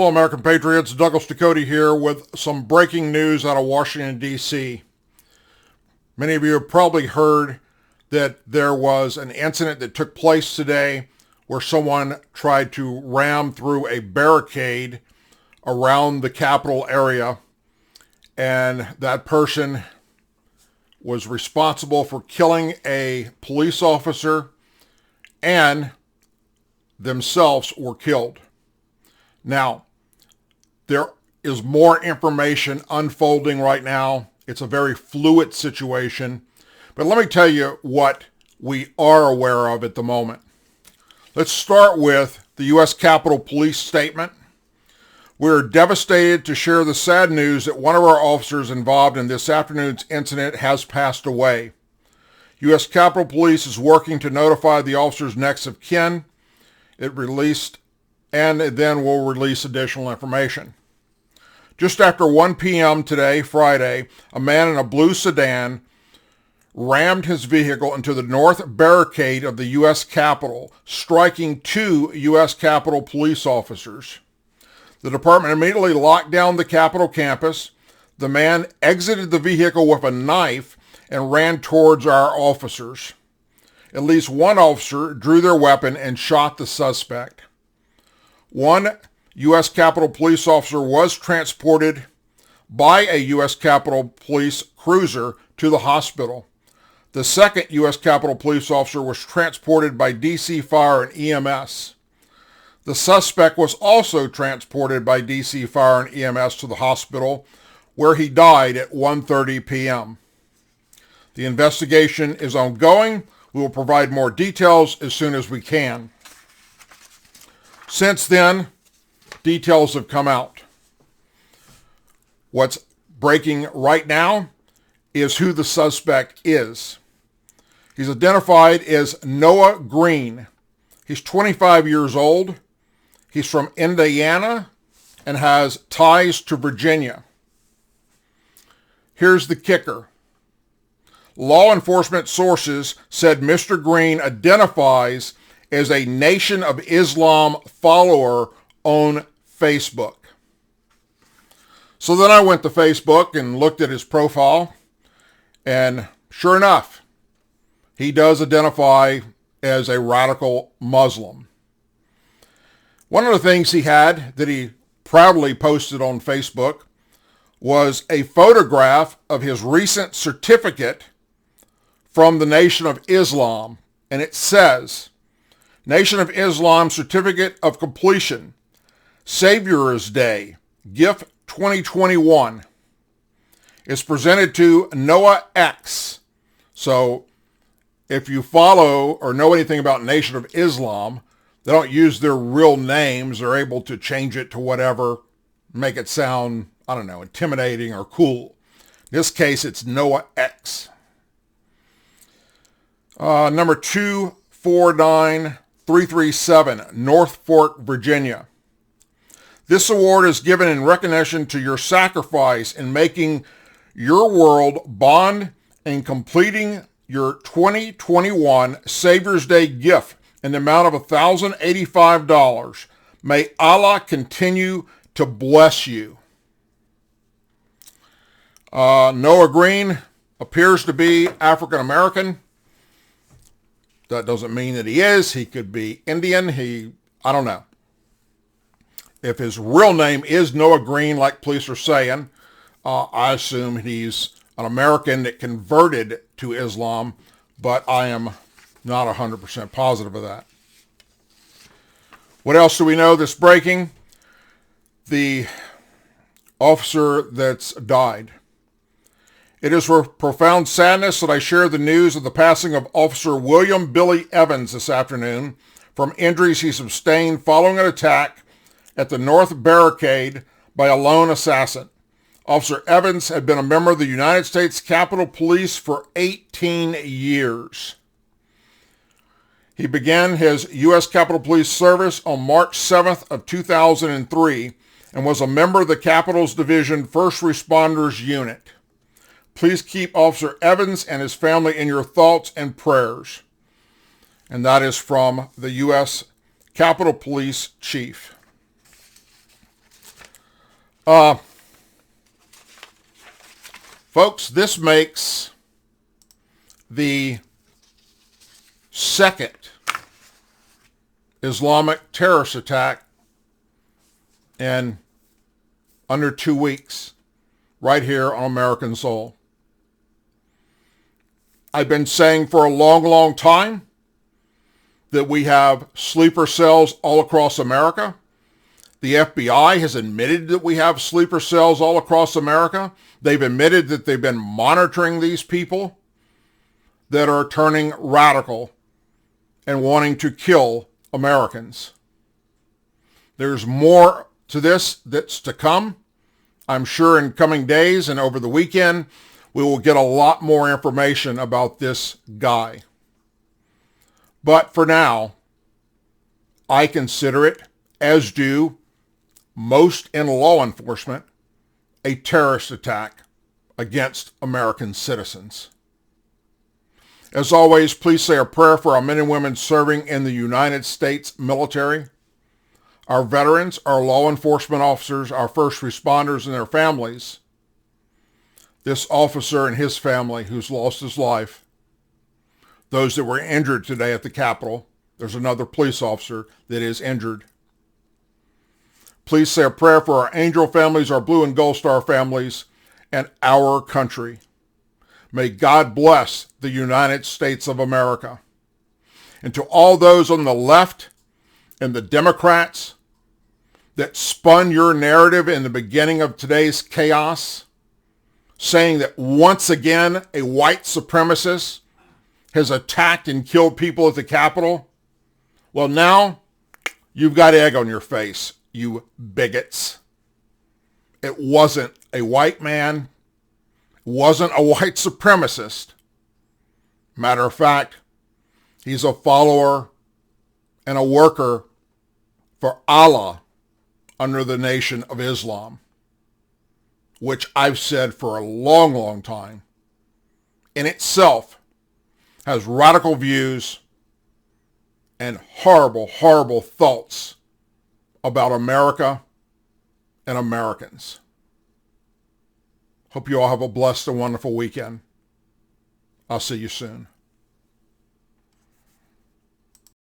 Hello, American Patriots. Douglas Ducote here with some breaking news out of Washington, D.C. Many of you have probably heard that there was an incident that took place today where someone tried to ram through a barricade around the Capitol area, and that person was responsible for killing a police officer and themselves were killed. Now, there is more information unfolding right now. It's a very fluid situation. But let me tell you what we are aware of at the moment. Let's start with the U.S. Capitol Police statement. We're devastated to share the sad news that one of our officers involved in this afternoon's incident has passed away. U.S. Capitol Police is working to notify the officer's next of kin. It released, and then we'll release additional information. Just after 1 p.m. today, Friday, a man in a blue sedan rammed his vehicle into the north barricade of the U.S. Capitol, striking two U.S. Capitol police officers. The department immediately locked down the Capitol campus. The man exited the vehicle with a knife and ran towards our officers. At least one officer drew their weapon and shot the suspect. One U.S. Capitol Police officer was transported by a U.S. Capitol Police cruiser to the hospital. The second U.S. Capitol Police officer was transported by D.C. Fire and EMS. The suspect was also transported by D.C. Fire and EMS to the hospital, where he died at 1:30 p.m. The investigation is ongoing. We will provide more details as soon as we can. Since then, details have come out. What's breaking right now is who the suspect is. He's identified as Noah Green. He's 25 years old. He's from Indiana and has ties to Virginia. Here's the kicker. Law enforcement sources said Mr. Green identifies as a Nation of Islam follower on Facebook. So then I went to Facebook and looked at his profile, and sure enough, he does identify as a radical Muslim. One of the things he had that he proudly posted on Facebook was a photograph of his recent certificate from the Nation of Islam, and it says, Nation of Islam Certificate of Completion, Savior's Day, GIF 2021. It's presented to Noah X. So if you follow or know anything about Nation of Islam, they don't use their real names. They're able to change it to whatever, make it sound, I don't know, intimidating or cool. In this case, it's Noah X. Number 249337, North Fork, Virginia. This award is given in recognition to your sacrifice in making your world bond and completing your 2021 Savior's Day gift in the amount of $1,085. May Allah continue to bless you. Noah Green appears to be African American. That doesn't mean that he is. He could be Indian. I don't know. If his real name is Noah Green, like police are saying, I assume he's an American that converted to Islam, but I am not 100% positive of that. What else do we know that's breaking? The officer that's died. It is with profound sadness that I share the news of the passing of Officer William Billy Evans this afternoon from injuries he sustained following an attack at the North Barricade by a lone assassin. Officer Evans had been a member of the United States Capitol Police for 18 years. He began his U.S. Capitol Police service on March 7th of 2003 and was a member of the Capitol's Division First Responders Unit. Please keep Officer Evans and his family in your thoughts and prayers. And that is from the U.S. Capitol Police Chief. Folks, this makes the second Islamic terrorist attack in under 2 weeks right here on American soil. I've been saying for a long, long time that we have sleeper cells all across America. The FBI has admitted that we have sleeper cells all across America. They've admitted that they've been monitoring these people that are turning radical and wanting to kill Americans. There's more to this that's to come. I'm sure in coming days and over the weekend, we will get a lot more information about this guy. But for now, I consider it, as do most in law enforcement, a terrorist attack against American citizens. As always, please say a prayer for our men and women serving in the United States military, our veterans, our law enforcement officers, our first responders and their families, this officer and his family who's lost his life, those that were injured today at the Capitol. There's another police officer that is injured. Please say a prayer for our Angel families, our Blue and Gold Star families, and our country. May God bless the United States of America. And to all those on the left and the Democrats that spun your narrative in the beginning of today's chaos, saying that once again a white supremacist has attacked and killed people at the Capitol, well, now you've got egg on your face, you bigots. It wasn't a white man, wasn't a white supremacist. Matter of fact, he's a follower and a worker for Allah under the Nation of Islam, which I've said for a long, long time, in itself has radical views and horrible, horrible thoughts about America and Americans. Hope you all have a blessed and wonderful weekend. I'll see you soon.